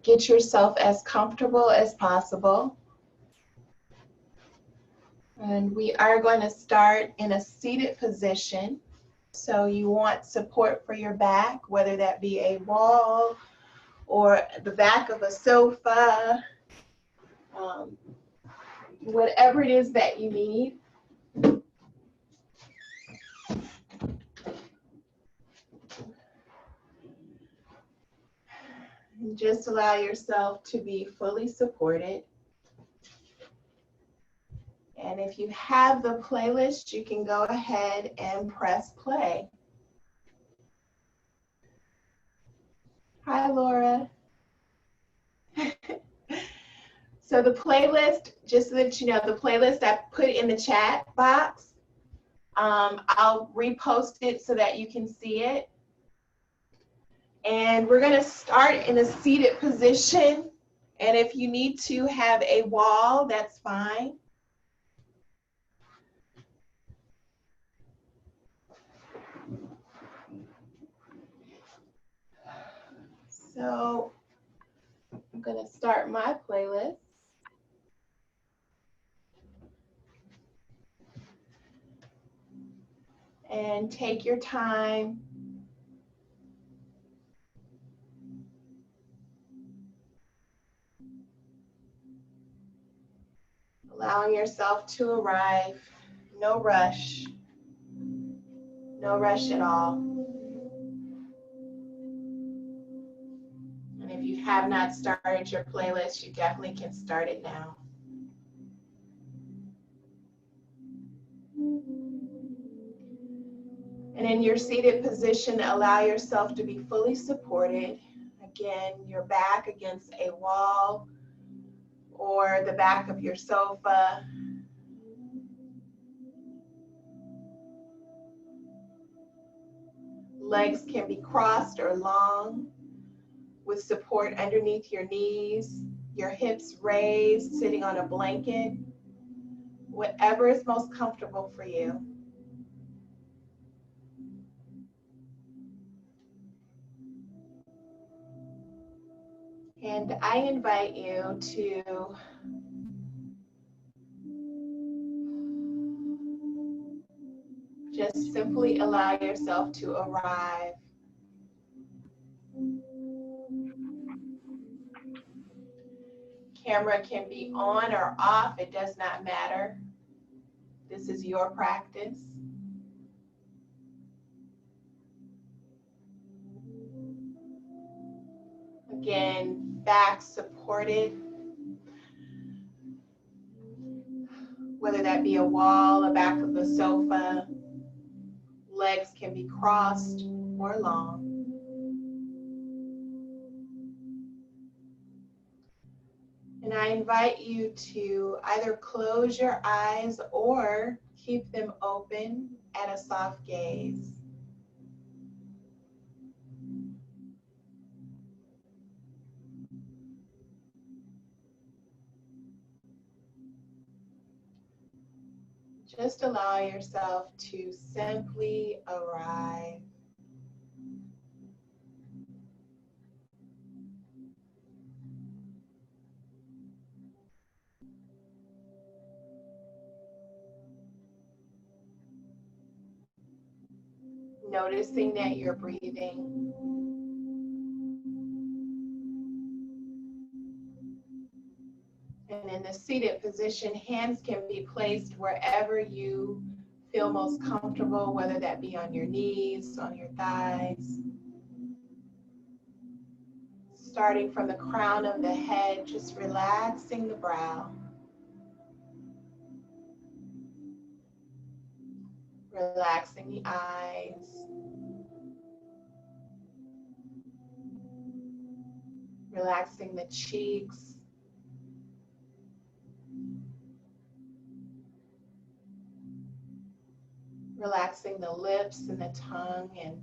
Get yourself as comfortable as possible. And we are going to start in a seated position. So you want support for your back, whether that be a wall or the back of a sofa, whatever it is that you need. And just allow yourself to be fully supported. And if you have the playlist, you can go ahead and press play. Hi, Laura. So the playlist, just so that you know, the playlist I put in the chat box, I'll repost it so that you can see it. And we're gonna start in a seated position. And if you need to have a wall, that's fine. So I'm gonna start my playlist. And take your time. Allowing yourself to arrive. No rush. No rush at all. And if you have not started your playlist, you definitely can start it now. And in your seated position, allow yourself to be fully supported. Again, your back against a wall or the back of your sofa. Legs can be crossed or long with support underneath your knees, your hips raised, sitting on a blanket, whatever is most comfortable for you. And I invite you to just simply allow yourself to arrive. Camera can be on or off, it does not matter. This is your practice. Again, back supported, whether that be a wall, a back of the sofa. Legs can be crossed or long. And I invite you to either close your eyes or keep them open at a soft gaze. Just allow yourself to simply arrive. Noticing that you're breathing. And in the seated position, hands can be placed wherever you feel most comfortable, whether that be on your knees, on your thighs. Starting from the crown of the head, just relaxing the brow. Relaxing the eyes. Relaxing the cheeks. Relaxing the lips and the tongue. And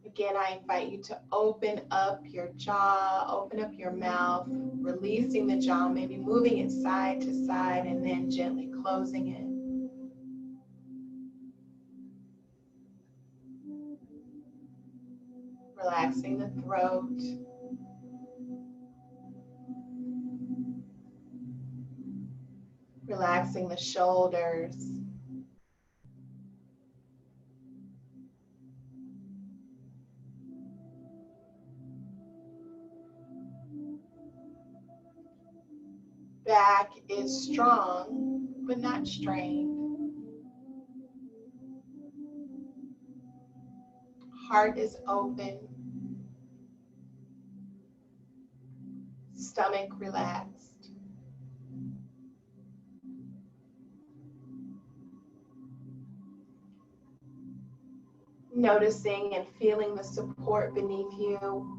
again, I invite you to open up your jaw, open up your mouth, releasing the jaw, maybe moving it side to side and then gently closing it. Relaxing the throat. Relaxing the shoulders. Back is strong, but not strained. Heart is open. Stomach relaxed. Noticing and feeling the support beneath you.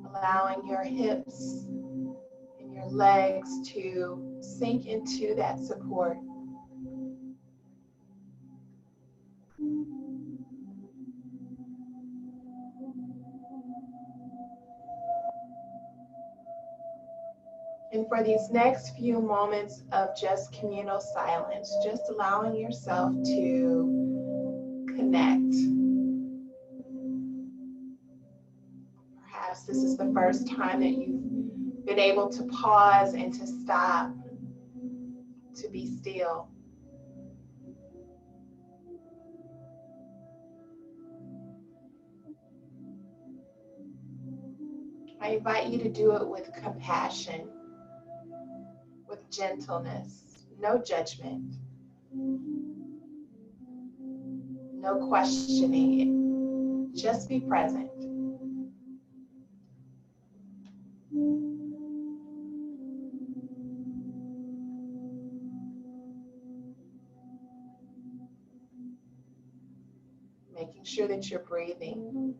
Allowing your hips and your legs to sink into that support. And for these next few moments of just communal silence, just allowing yourself to connect. Perhaps this is the first time that you've been able to pause and to stop, to be still. I invite you to do it with compassion, with gentleness, no judgment, no questioning. Just be present. Making sure that you're breathing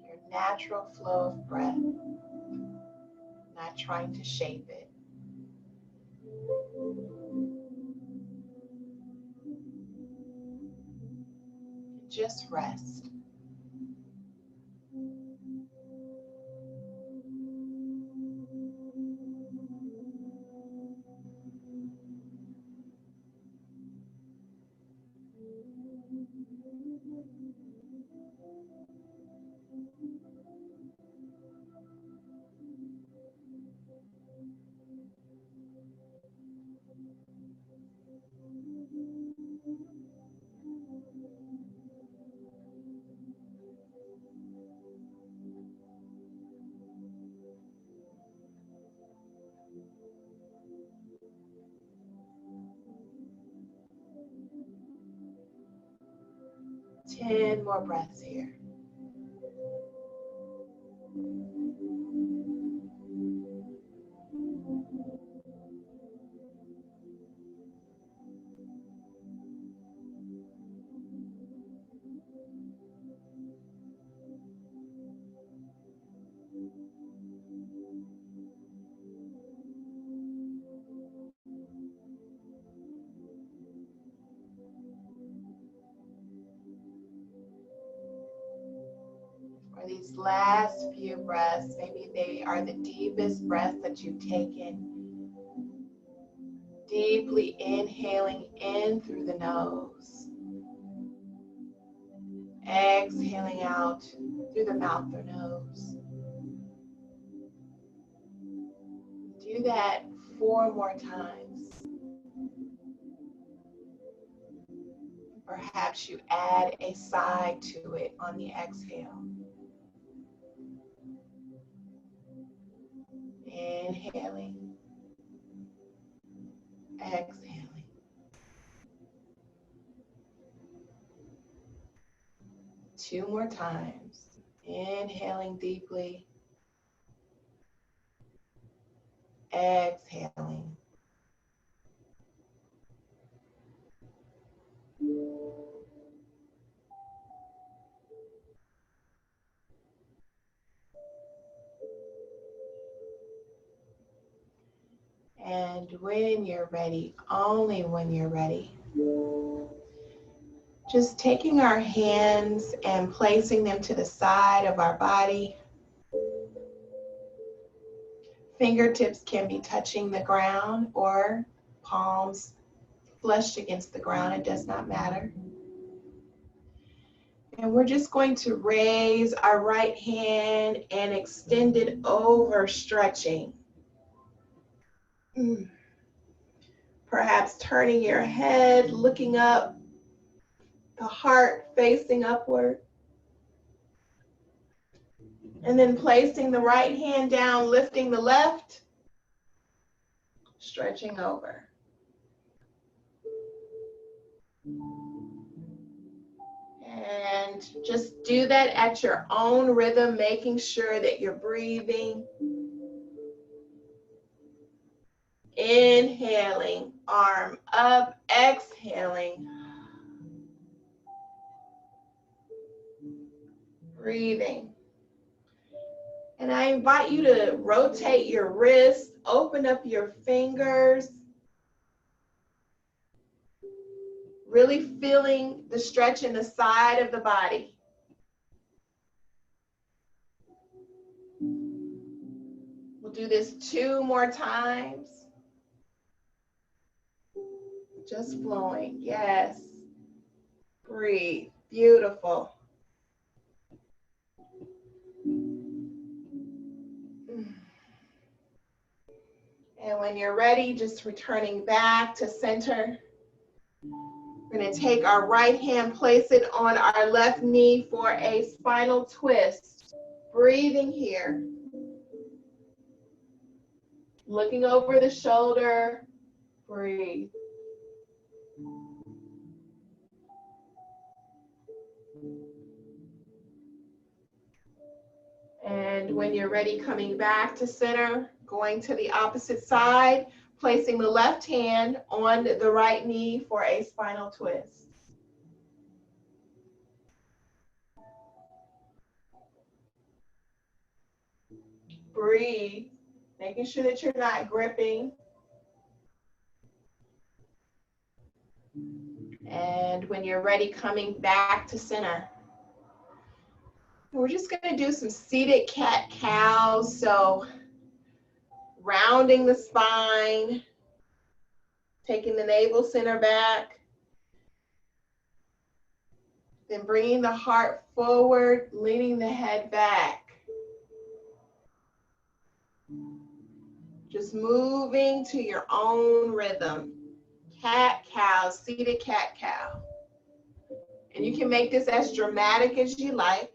your natural flow of breath, not trying to shape it. Just rest. Ten more breaths here. For these last few breaths, maybe they are the deepest breaths that you've taken. Deeply inhaling in through the nose. Exhaling out through the mouth or nose. Do that 4 more times. Perhaps you add a sigh to it on the exhale. Inhaling, exhaling. 2 more times. Inhaling deeply, exhaling. And when you're ready, only when you're ready, just taking our hands and placing them to the side of our body. Fingertips can be touching the ground or palms flushed against the ground. It does not matter. And we're just going to raise our right hand and extend it over, stretching. Perhaps turning your head, looking up, the heart facing upward. And then placing the right hand down, lifting the left, stretching over. And just do that at your own rhythm, making sure that you're breathing. Inhaling, arm up, exhaling. Breathing. And I invite you to rotate your wrists, open up your fingers. Really feeling the stretch in the side of the body. We'll do this 2 more times. Just flowing, yes. Breathe, beautiful. And when you're ready, just returning back to center. We're going to take our right hand, place it on our left knee for a spinal twist. Breathing here. Looking over the shoulder. Breathe. And when you're ready, coming back to center, going to the opposite side, placing the left hand on the right knee for a spinal twist. Breathe, making sure that you're not gripping. And when you're ready, coming back to center. We're just going to do some seated cat-cows. So rounding the spine, taking the navel center back, then bringing the heart forward, leaning the head back. Just moving to your own rhythm. Cat-cow, seated cat-cow. And you can make this as dramatic as you like.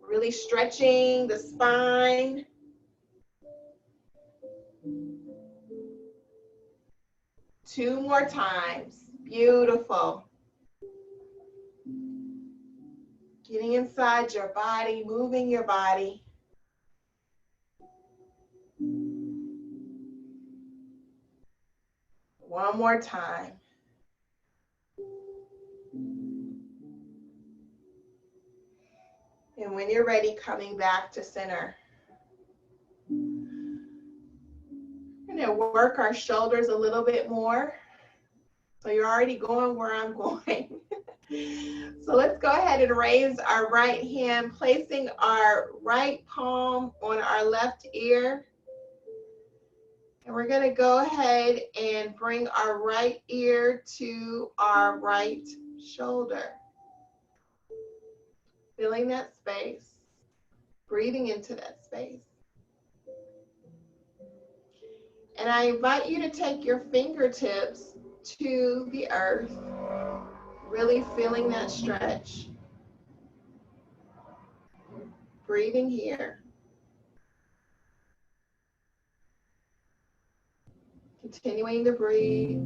Really stretching the spine. Two more times. Beautiful. Getting inside your body, moving your body. One more time. And when you're ready, coming back to center. We're going to work our shoulders a little bit more. So you're already going where I'm going. So let's go ahead and raise our right hand, placing our right palm on our left ear. And we're going to go ahead and bring our right ear to our right shoulder. Filling that space, breathing into that space. And I invite you to take your fingertips to the earth, really feeling that stretch. Breathing here. Continuing to breathe.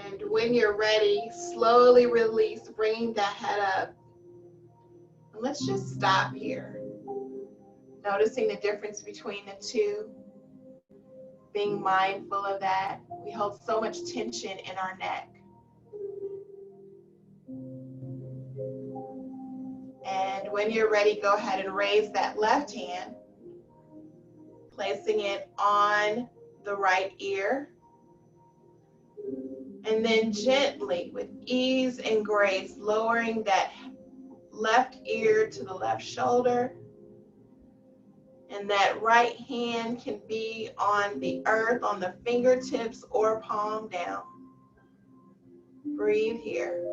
And when you're ready, slowly release, bringing that head up. And let's just stop here. Noticing the difference between the two. Being mindful of that. We hold so much tension in our neck. And when you're ready, go ahead and raise that left hand, placing it on the right ear. And then gently, with ease and grace, lowering that left ear to the left shoulder. And that right hand can be on the earth, on the fingertips, or palm down. Breathe here.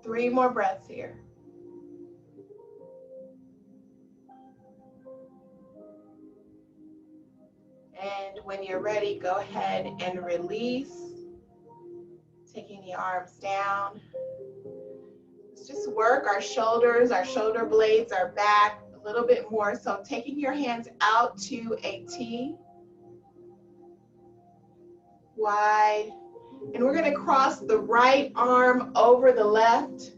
Three more breaths here. And when you're ready, go ahead and release, taking the arms down. Let's just work our shoulders, our shoulder blades, our back a little bit more. So taking your hands out to a T, wide. And we're going to cross the right arm over the left.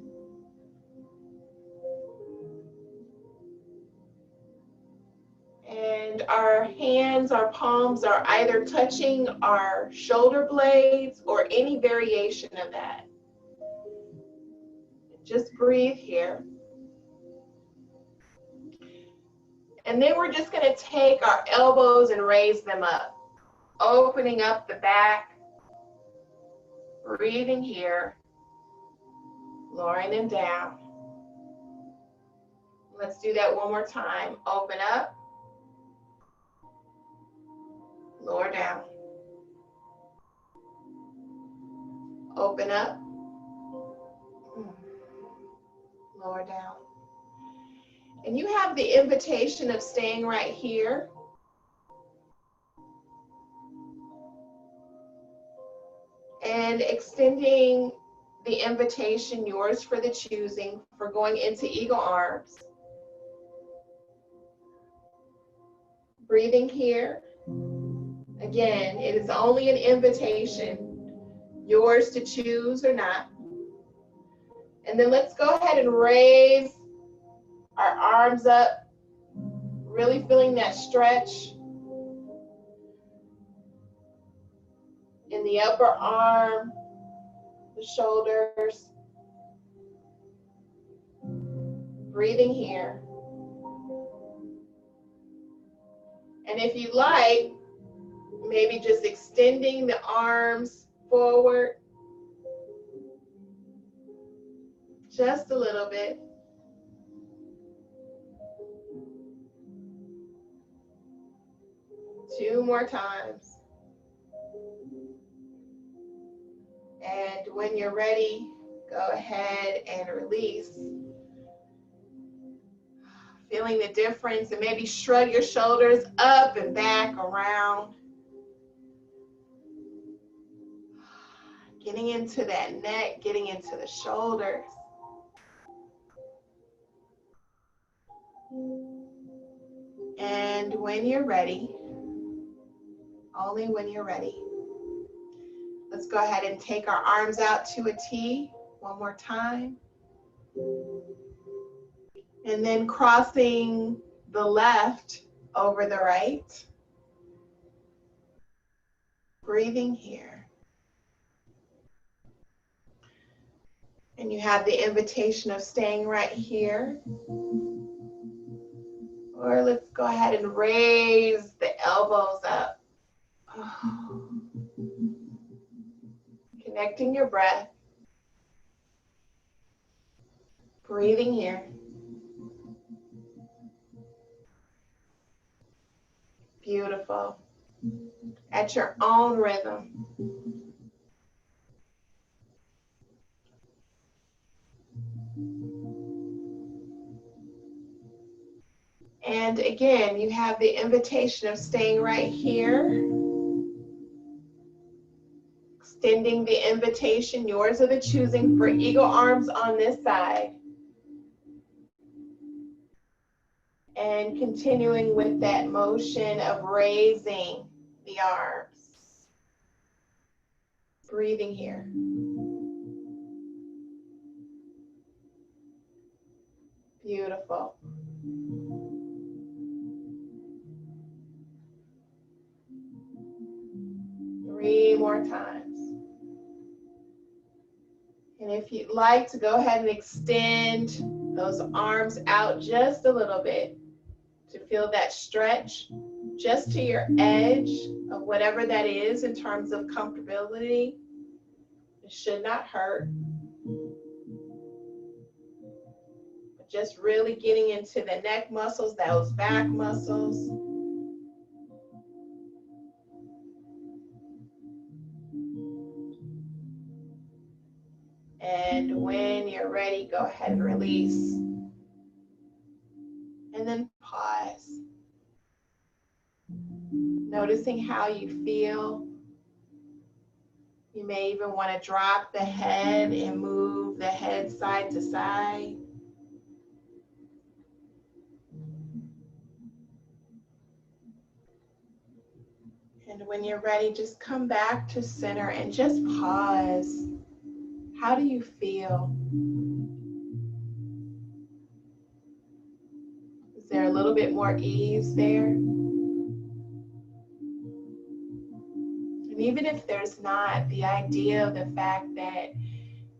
And our hands, our palms are either touching our shoulder blades or any variation of that. Just breathe here. And then we're just going to take our elbows and raise them up, opening up the back, breathing here, lowering them down. Let's do that one more time. Open up, lower down. Open up, lower down. And you have the invitation of staying right here. And extending the invitation, yours for the choosing, for going into eagle arms. Breathing here. Again, it is only an invitation, yours to choose or not. And then let's go ahead and raise our arms up, really feeling that stretch in the upper arm, the shoulders. Breathing here. And if you like, maybe just extending the arms forward just a little bit. Two more times. And when you're ready, go ahead and release. Feeling the difference, and maybe shrug your shoulders up and back, around. Getting into that neck, getting into the shoulders. And when you're ready, only when you're ready, let's go ahead and take our arms out to a T one more time. And then crossing the left over the right. Breathing here. And you have the invitation of staying right here. Or let's go ahead and raise the elbows up. Connecting your breath. Breathing here. Beautiful. At your own rhythm. And again, you have the invitation of staying right here. Extending the invitation, yours are the choosing, for eagle arms on this side. And continuing with that motion of raising the arms. Breathing here. Beautiful. Three more times. And if you'd like to go ahead and extend those arms out just a little bit to feel that stretch just to your edge of whatever that is in terms of comfortability. It should not hurt. Just really getting into the neck muscles, those back muscles. And when you're ready, go ahead and release. And then pause. Noticing how you feel. You may even want to drop the head and move the head side to side. And when you're ready, just come back to center and just pause. How do you feel? Is there a little bit more ease there? And even if there's not, the idea of the fact that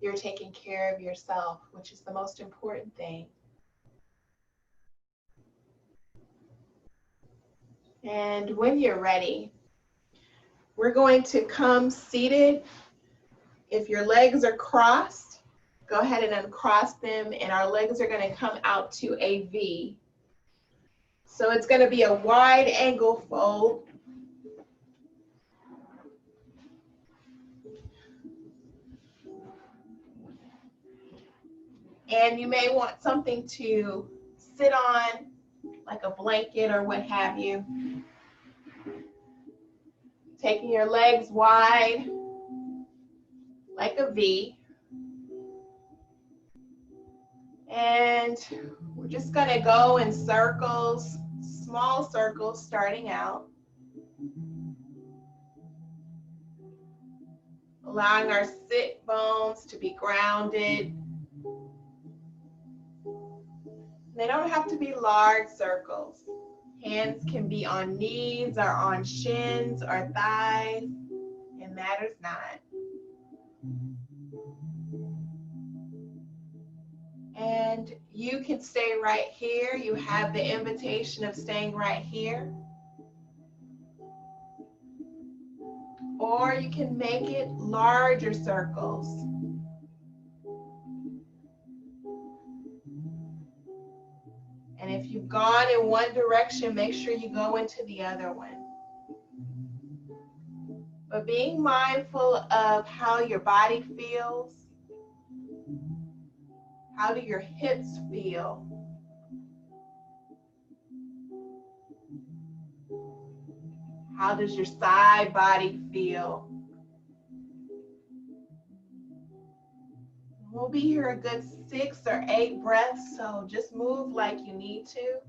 you're taking care of yourself, which is the most important thing. And when you're ready, we're going to come seated. If your legs are crossed, go ahead and uncross them, and our legs are going to come out to a V. So it's going to be a wide angle fold. And you may want something to sit on, like a blanket or what have you. Taking your legs wide, like a V. And we're just going to go in circles, small circles starting out. Allowing our sit bones to be grounded. They don't have to be large circles. Hands can be on knees or on shins or thighs. It matters not. And you can stay right here. You have the invitation of staying right here. Or you can make it larger circles. And if you've gone in one direction, make sure you go into the other one. But being mindful of how your body feels. How do your hips feel? How does your side body feel? We'll be here a good 6 or 8 breaths, so just move like you need to. If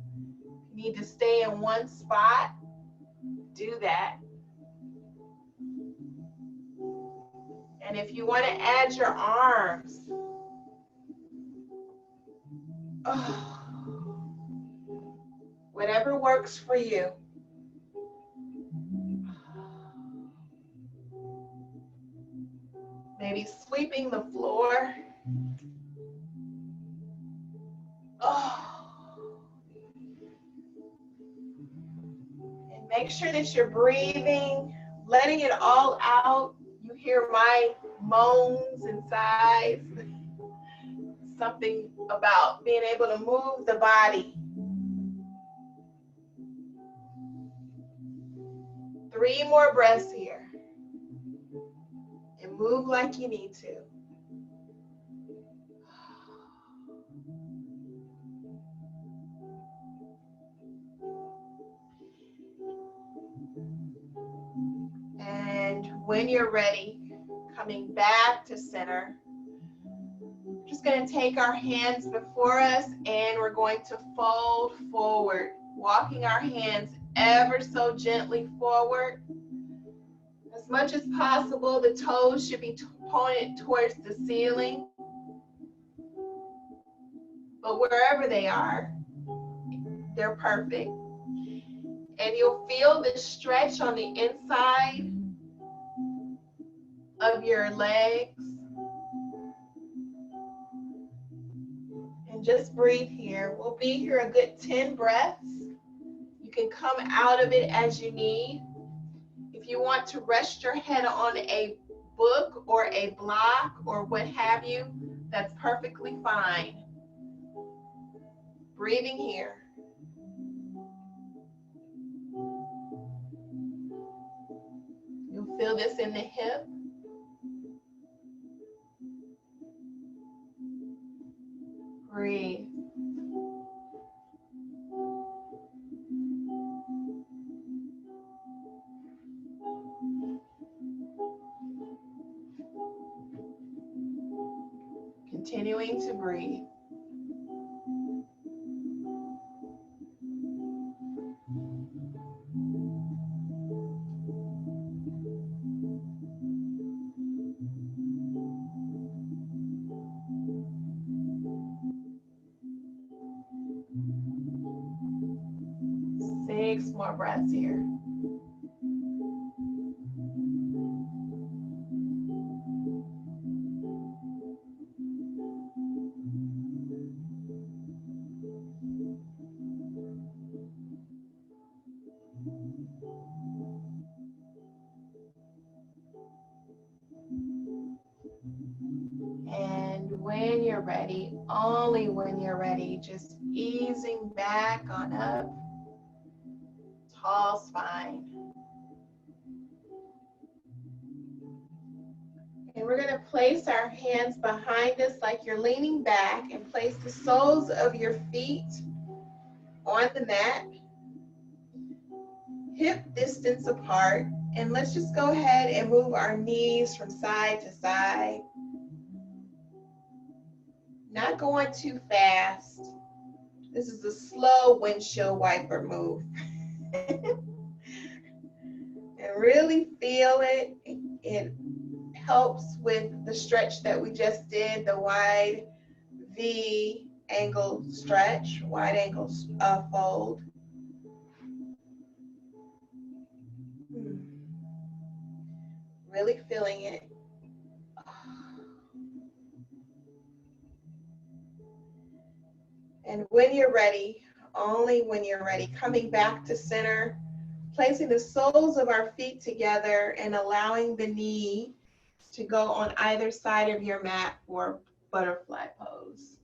you need to stay in one spot, do that. And if you want to add your arms, whatever works for you. Maybe sweeping the floor. And make sure that you're breathing, letting it all out. You hear my moans and sighs. Something about being able to move the body. 3 more breaths here. And move like you need to. And when you're ready, coming back to center, we're just going to take our hands before us and we're going to fold forward, walking our hands ever so gently forward. As much as possible, the toes should be pointed towards the ceiling. But wherever they are, they're perfect. And you'll feel the stretch on the inside of your legs. And just breathe here. We'll be here a good 10 breaths. You can come out of it as you need. If you want to rest your head on a book or a block or what have you, that's perfectly fine. Breathing here. You'll feel this in the hip. Breathe. Continuing to breathe. Six more breaths here. And when you're ready, only when you're ready, just easing back on up. Tall spine. And we're going to place our hands behind us like you're leaning back and place the soles of your feet on the mat, hip distance apart. And let's just go ahead and move our knees from side to side. Not going too fast. This is a slow windshield wiper move. And really feel it. It helps with the stretch that we just did, the wide V angle stretch, wide angle fold. Really feeling it. And when you're ready, only when you're ready, coming back to center, placing the soles of our feet together and allowing the knee to go on either side of your mat for butterfly pose.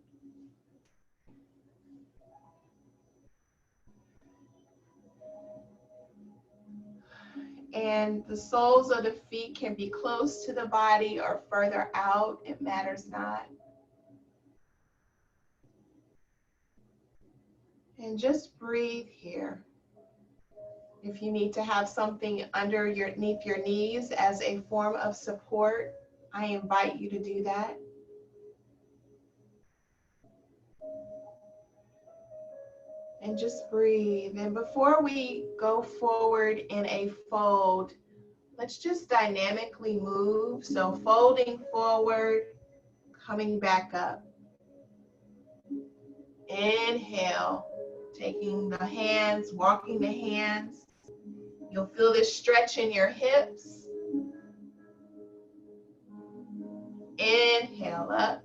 And the soles of the feet can be close to the body or further out, it matters not. And just breathe here. If you need to have something underneath your knees as a form of support, I invite you to do that. And just breathe. And before we go forward in a fold, let's just dynamically move. So folding forward, coming back up. Inhale, taking the hands, walking the hands. You'll feel this stretch in your hips. Inhale up.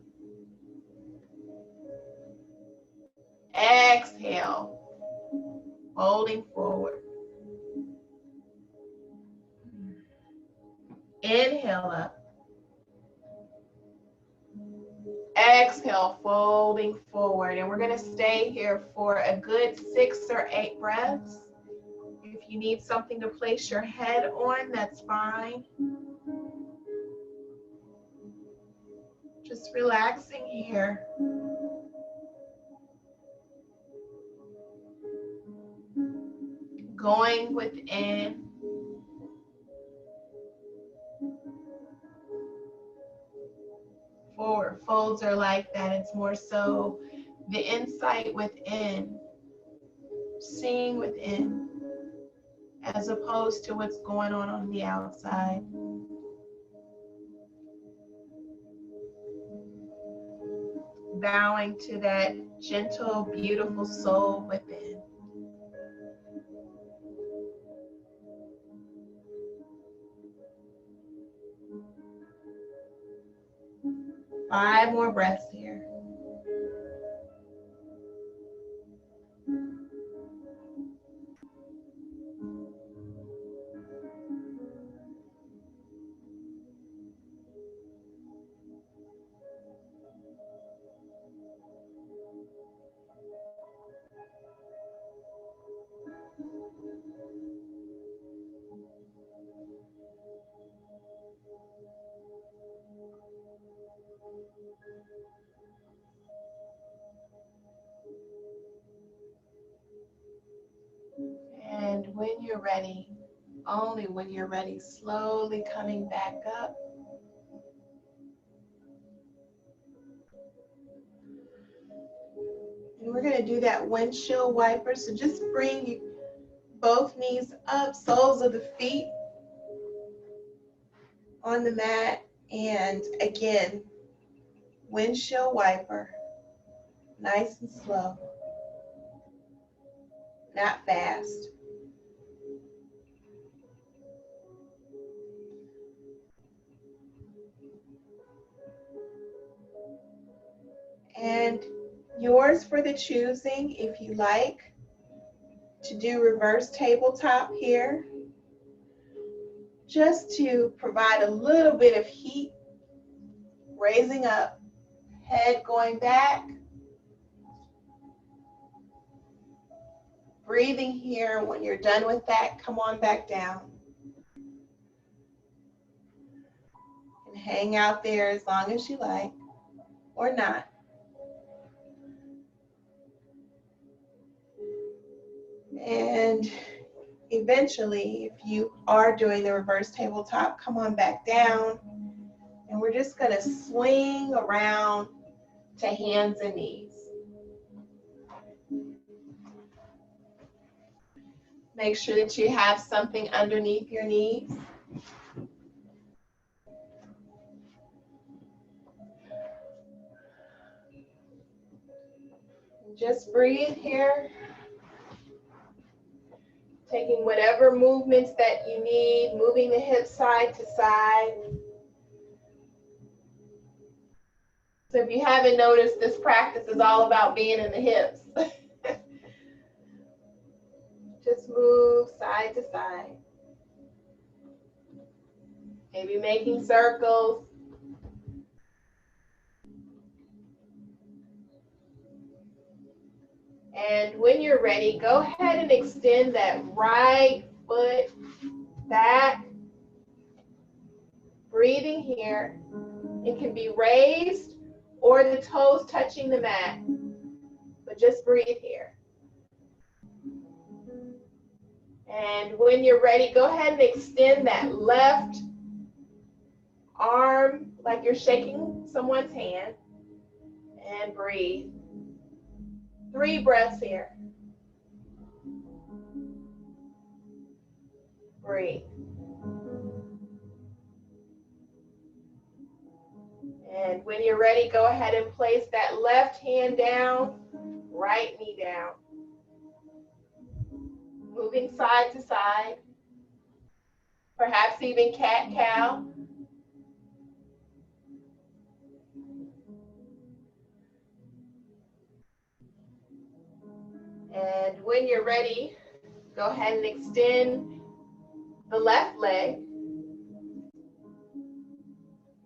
Exhale, folding forward. Inhale up. Exhale, folding forward. And we're going to stay here for a good 6 or 8 breaths. If you need something to place your head on, that's fine. Just relaxing here. Going within. Forward folds are like that. It's more so the insight within, seeing within, as opposed to what's going on the outside. Bowing to that gentle, beautiful soul within. Five more breaths here. when you're ready, only when you're ready, slowly coming back up. And we're going to do that windshield wiper. So just bring both knees up, soles of the feet on the mat. And again, windshield wiper, nice and slow, not fast. And yours for the choosing, if you like to do reverse tabletop here, just to provide a little bit of heat, raising up, head going back, breathing here. When you're done with that, come on back down. And hang out there as long as you like, or not. And eventually, if you are doing the reverse tabletop, come on back down. And we're just going to swing around to hands and knees. Make sure that you have something underneath your knees. Just breathe here. Taking whatever movements that you need, moving the hips side to side. So if you haven't noticed, this practice is all about being in the hips. Just move side to side. Maybe making circles. And when you're ready, go ahead and extend that right foot back. Breathing here. It can be raised or the toes touching the mat, but just breathe here. And when you're ready, go ahead and extend that left arm like you're shaking someone's hand, and breathe. 3 breaths here. Breathe. And when you're ready, go ahead and place that left hand down, right knee down. Moving side to side, perhaps even cat-cow. And when you're ready, go ahead and extend the left leg,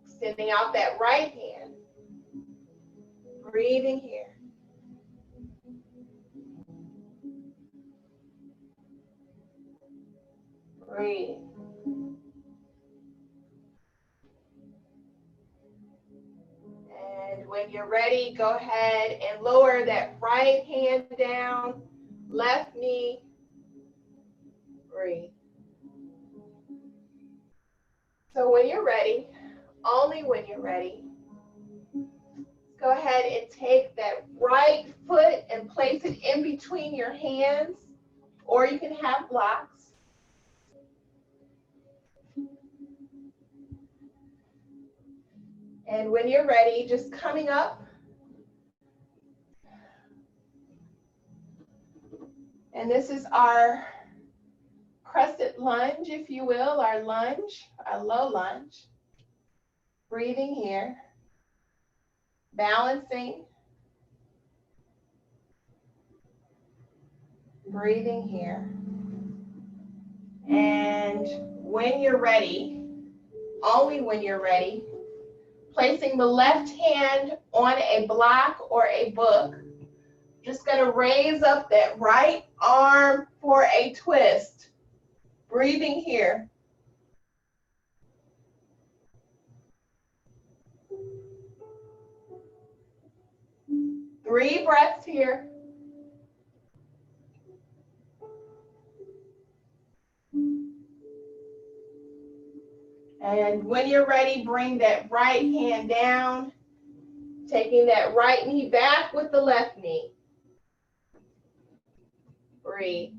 extending out that right hand, breathing here. Breathe. And when you're ready, go ahead and lower that right hand down, left knee, breathe. So when you're ready, only when you're ready, go ahead and take that right foot and place it in between your hands, or you can have blocks. And when you're ready, just coming up. And this is our crescent lunge, if you will, our lunge, our low lunge. Breathing here, balancing, breathing here. And when you're ready, only when you're ready, placing the left hand on a block or a book. Just going to raise up that right arm for a twist. Breathing here. Three breaths here. And when you're ready, bring that right hand down, taking that right knee back with the left knee. Breathe.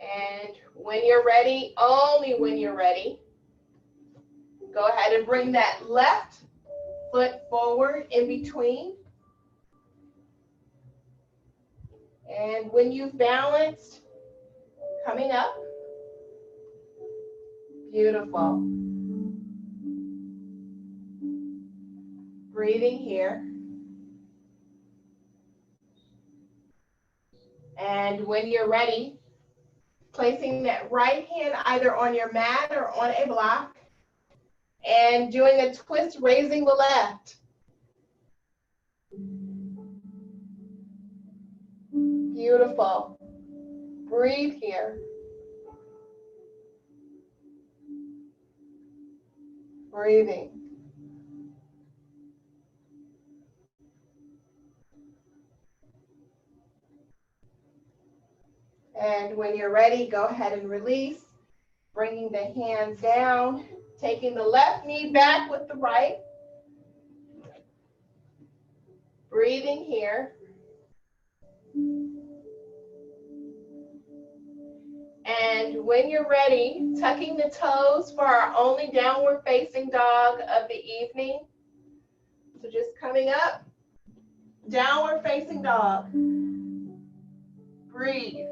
And when you're ready, only when you're ready, go ahead and bring that left foot forward in between. And when you've balanced, coming up. Beautiful. Breathing here. And when you're ready, placing that right hand either on your mat or on a block, and doing a twist, raising the left. Beautiful. Breathe here. Breathing. And when you're ready, go ahead and release, bringing the hands down, taking the left knee back with the right. Breathing here. And when you're ready, tucking the toes for our only downward facing dog of the evening. So just coming up, downward facing dog. Breathe.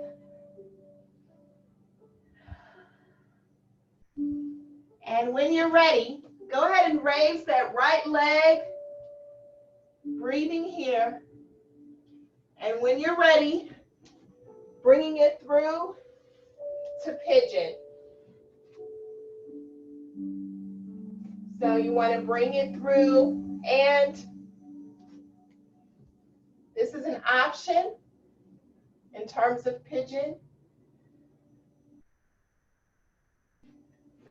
And when you're ready, go ahead and raise that right leg. Breathing here. And when you're ready, bringing it through to pigeon. So you want to bring it through, and this is an option in terms of pigeon.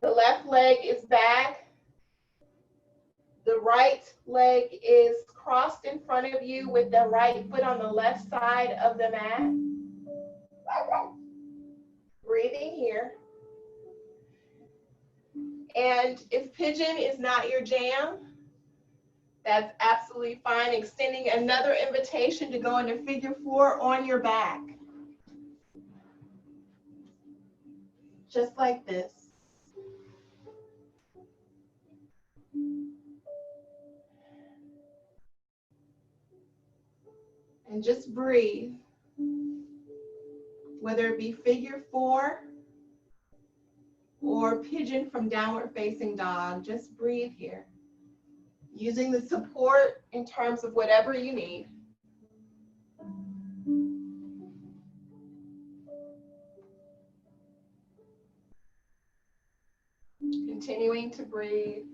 The left leg is back. The right leg is crossed in front of you with the right foot on the left side of the mat. Breathing here. And if pigeon is not your jam, that's absolutely fine. Extending another invitation to go into figure 4 on your back. Just like this. And just breathe. Whether it be figure 4 or pigeon from downward facing dog, just breathe here. Using the support in terms of whatever you need. Continuing to breathe.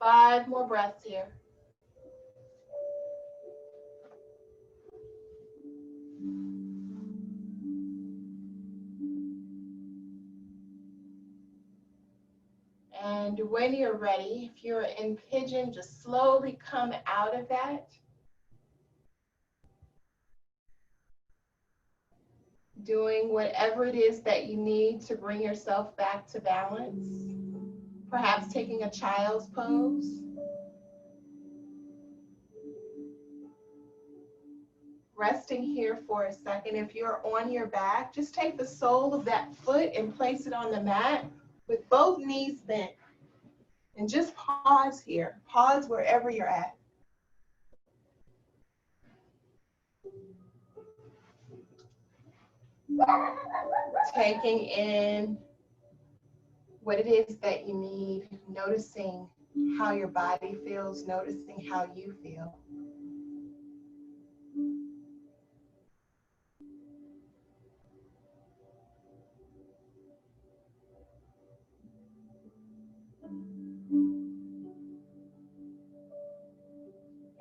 Five more breaths here. And when you're ready, if you're in pigeon, just slowly come out of that. Doing whatever it is that you need to bring yourself back to balance. Perhaps taking a child's pose. Resting here for a second. If you're on your back, just take the sole of that foot and place it on the mat with both knees bent. And just pause here. Pause wherever you're at. Taking in what it is that you need, noticing how your body feels, noticing how you feel.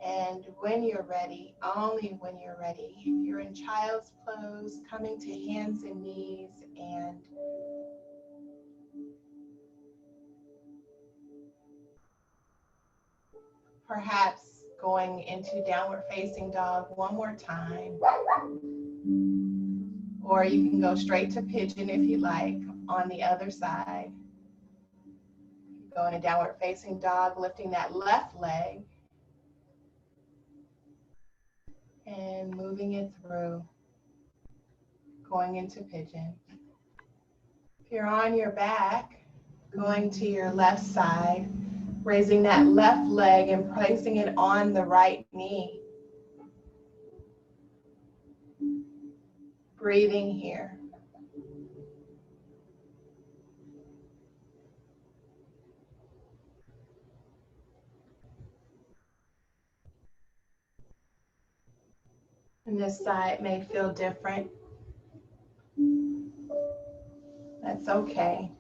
And when you're ready, only when you're ready, if you're in child's pose, coming to hands and knees and Perhaps going into downward facing dog one more time. Or you can go straight to pigeon if you like on the other side. Go into downward facing dog, lifting that left leg and moving it through, going into pigeon. If you're on your back, going to your left side, raising that left leg and placing it on the right knee. Breathing here. And this side may feel different. That's okay.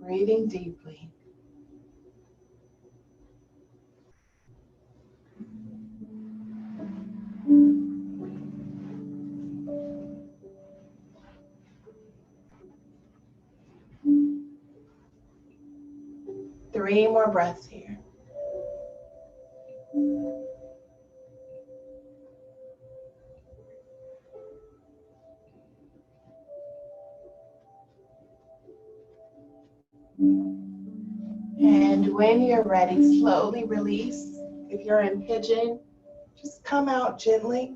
Breathing deeply. Three more breaths here. And when you're ready, slowly release. If you're in pigeon, just come out gently.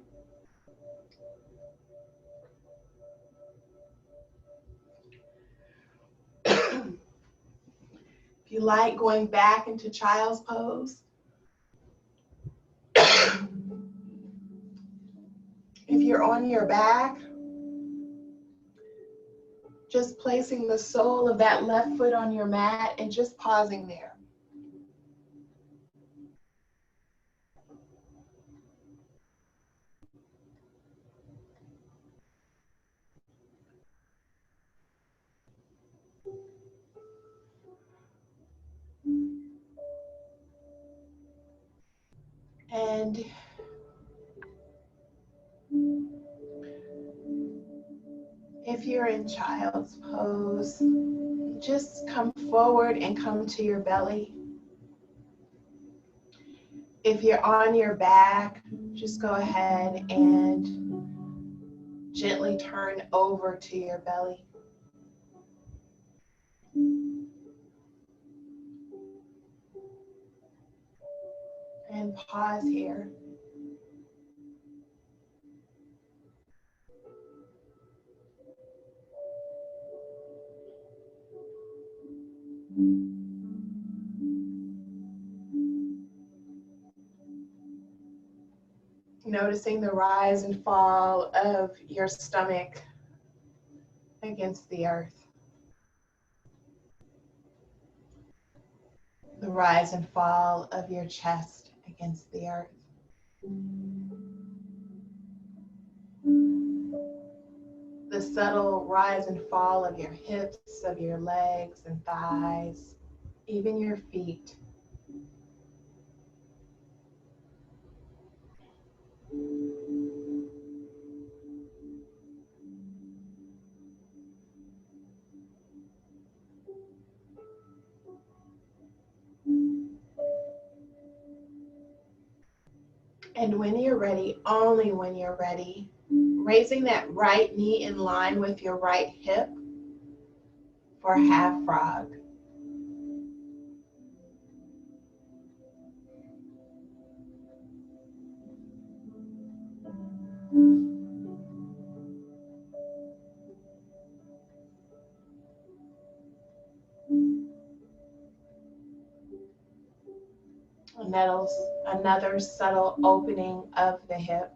If you like going back into child's pose, if you're on your back, just placing the sole of that left foot on your mat and just pausing there. And if you're in child's pose, just come forward and come to your belly. If you're on your back, just go ahead and gently turn over to your belly. And pause here. Noticing the rise and fall of your stomach against the earth. The rise and fall of your chest against the earth. The subtle rise and fall of your hips, of your legs and thighs, even your feet. And when you're ready, only when you're ready, raising that right knee in line with your right hip for half frog. And that'll another subtle opening of the hip.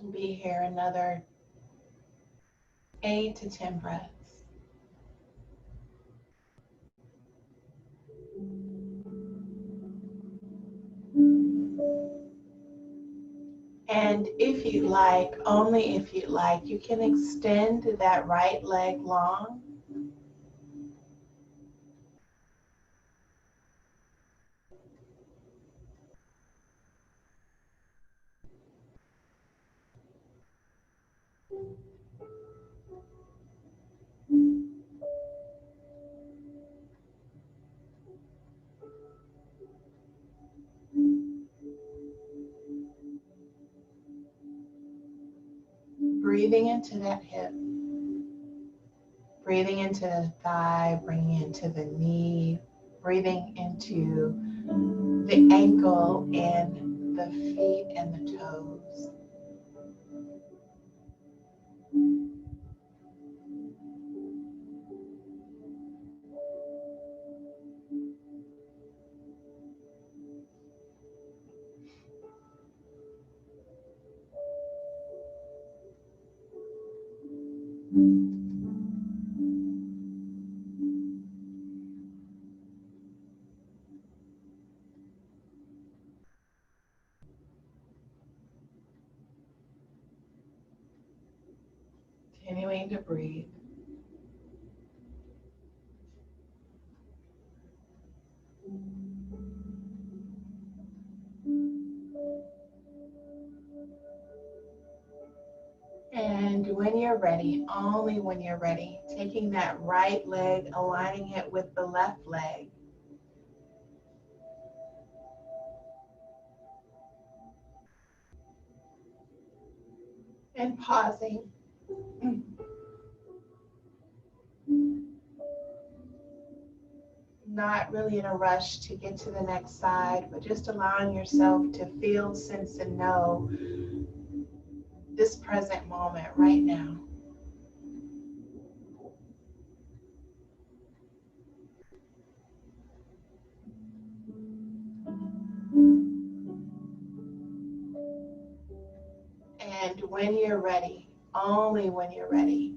We'll be here another 8 to 10 breaths. And if you'd like, only if you'd like, you can extend that right leg long. Breathing into that hip, breathing into the thigh, bringing into the knee, breathing into the ankle and the feet and the toes. Continuing to breathe. And when you're ready, only when you're ready, taking that right leg, aligning it with the left leg. And pausing. Not really in a rush to get to the next side, but just allowing yourself to feel, sense, and know this present moment right now. And when you're ready, only when you're ready,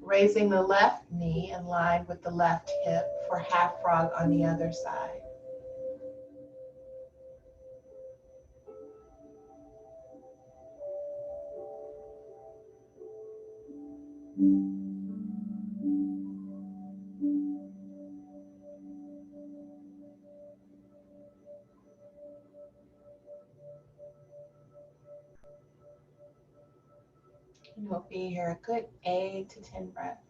raising the left knee in line with the left hip for half frog on the other side. And we'll be here a good 8 to 10 breaths.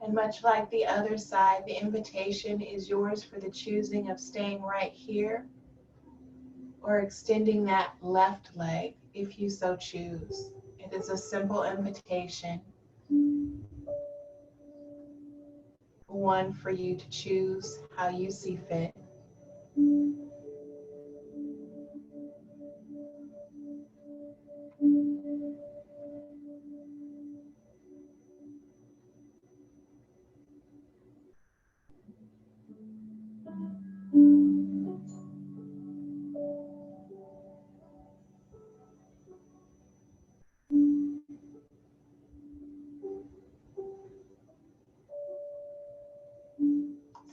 And much like the other side, the invitation is yours for the choosing of staying right here or extending that left leg if you so choose. It is a simple invitation, one for you to choose how you see fit.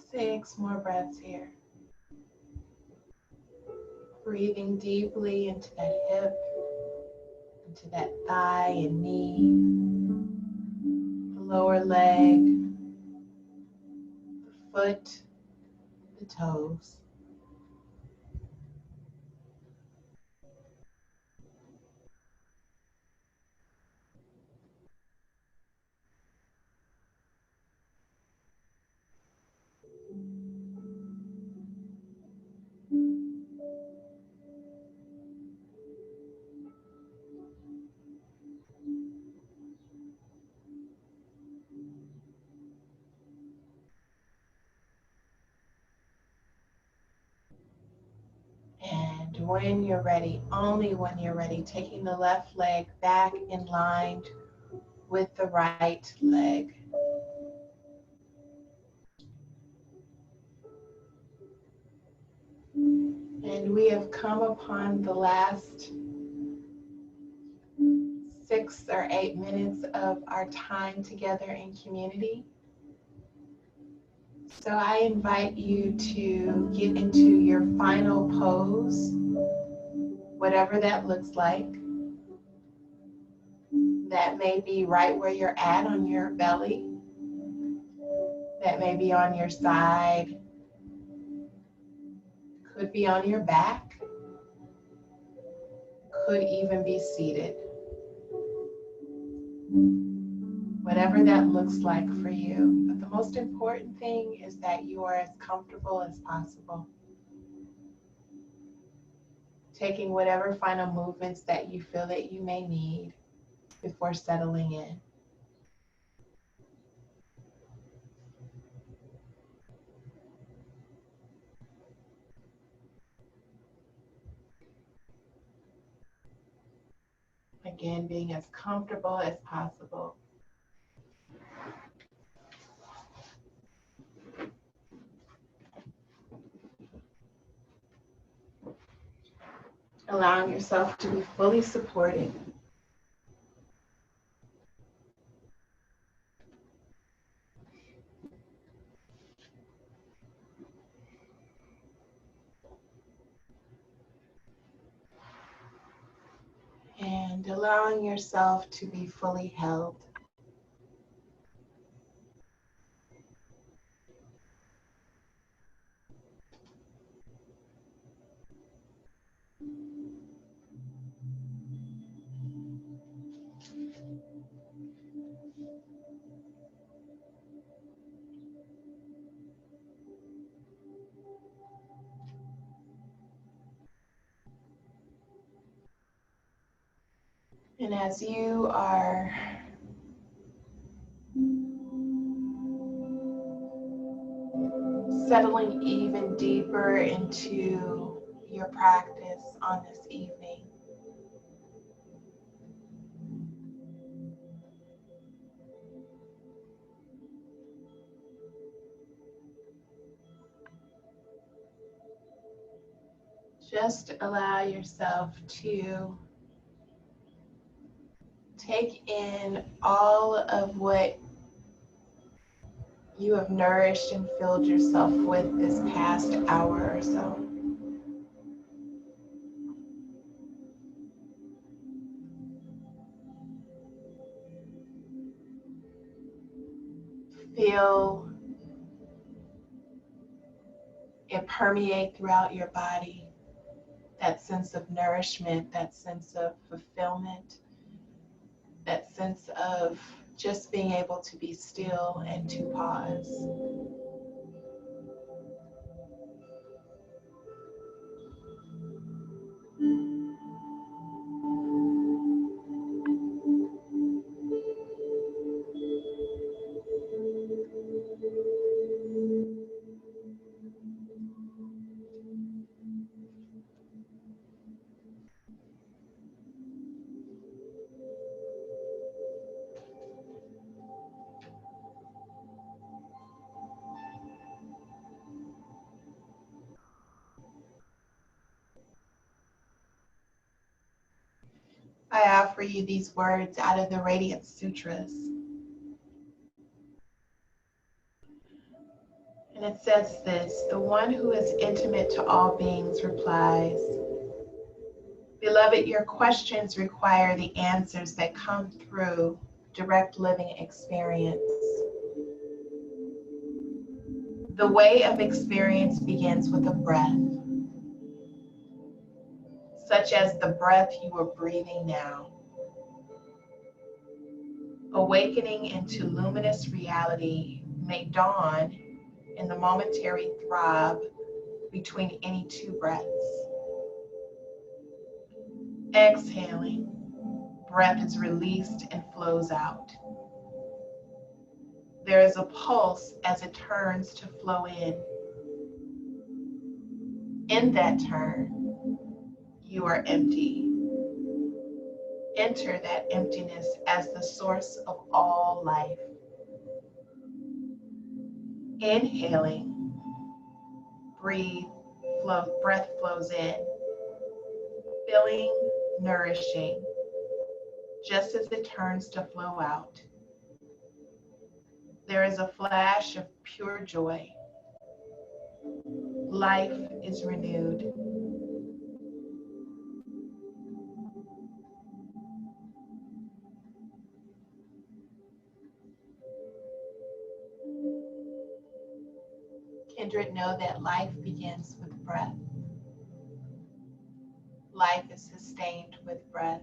6 more breaths here. Breathing deeply into that hip, into that thigh and knee, the lower leg, the foot, the toes. And when you're ready, only when you're ready, taking the left leg back in line with the right leg. And we have come upon the last 6 or 8 minutes of our time together in community. So I invite you to get into your final pose, whatever that looks like. That may be right where you're at on your belly. That may be on your side. Could be on your back. Could even be seated. Whatever that looks like for you. But the most important thing is that you are as comfortable as possible. Taking whatever final movements that you feel that you may need before settling in. Again, being as comfortable as possible. Allowing yourself to be fully supported. And allowing yourself to be fully held. And as you are settling even deeper into your practice on this evening, just allow yourself to take in all of what you have nourished and filled yourself with this past hour or so. Feel it permeate throughout your body, that sense of nourishment, that sense of fulfillment, that sense of just being able to be still and to pause. I offer you these words out of the Radiant Sutras. And it says this: the one who is intimate to all beings replies, beloved, your questions require the answers that come through direct living experience. The way of experience begins with a breath, such as the breath you are breathing now. Awakening into luminous reality may dawn in the momentary throb between any two breaths. Exhaling, breath is released and flows out. There is a pulse as it turns to flow in. In that turn, you are empty. Enter that emptiness as the source of all life. Inhaling, breathe breath flows in, filling, nourishing, just as it turns to flow out. There is a flash of pure joy. Life is renewed. Kindred, know that life begins with breath. Life is sustained with breath.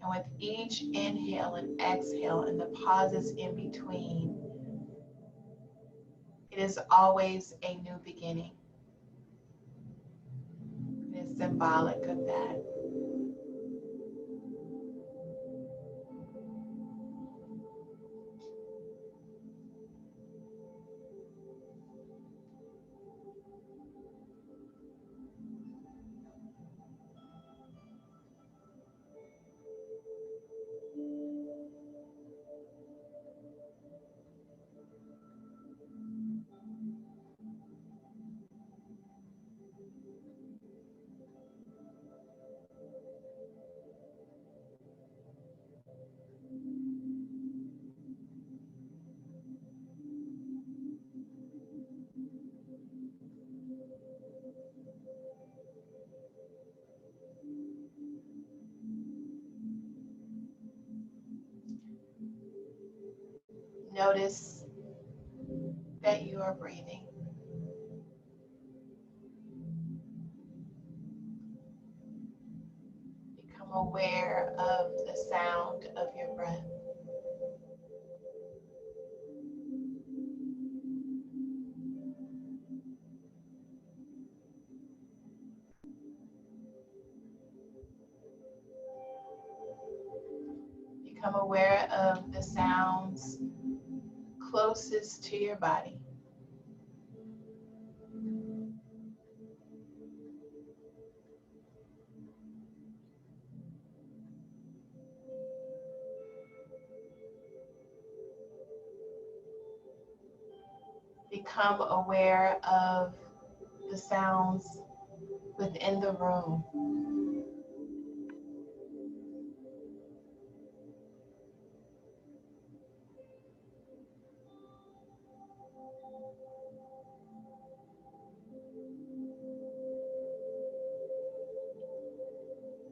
And with each inhale and exhale and the pauses in between, it is always a new beginning. It is symbolic of that. Notice that you are breathing. Become aware of the sound of your breath. Become aware of the sounds closest to your body. Become aware of the sounds within the room.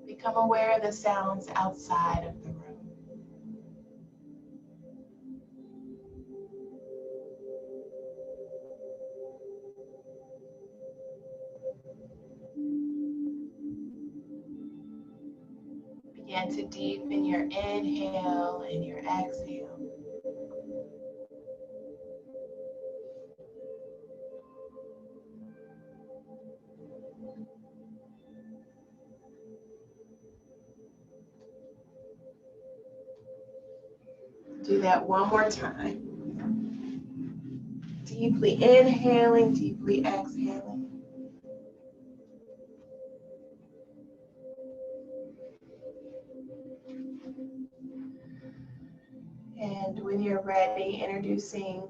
Become aware of the sounds outside of the room. Begin to deepen your inhale and your exhale. Do that one more time. Deeply inhaling, deeply exhaling. And when you're ready, introducing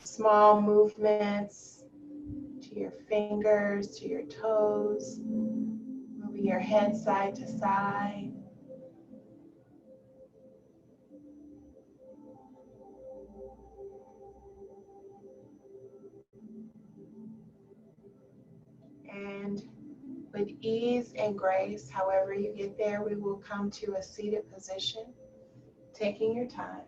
small movements to your fingers, to your toes, moving your head side to side. And with ease and grace, however you get there, we will come to a seated position, taking your time.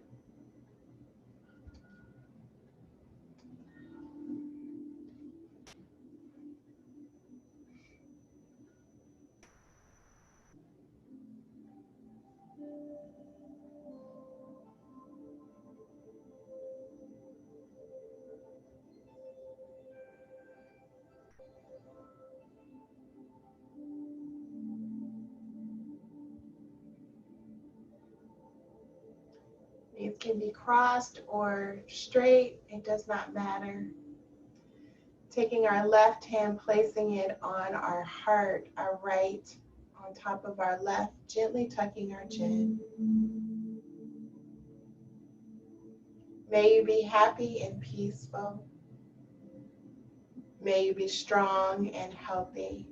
These can be crossed or straight, it does not matter. Taking our left hand, placing it on our heart, our right on top of our left, gently tucking our chin. May you be happy and peaceful. May you be strong and healthy.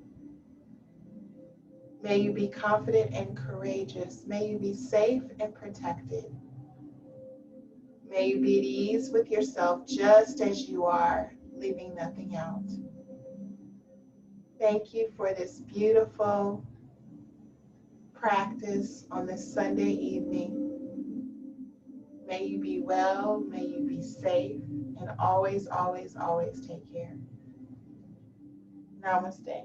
May you be confident and courageous. May you be safe and protected. May you be at ease with yourself just as you are, leaving nothing out. Thank you for this beautiful practice on this Sunday evening. May you be well, may you be safe, and always, always, always take care. Namaste.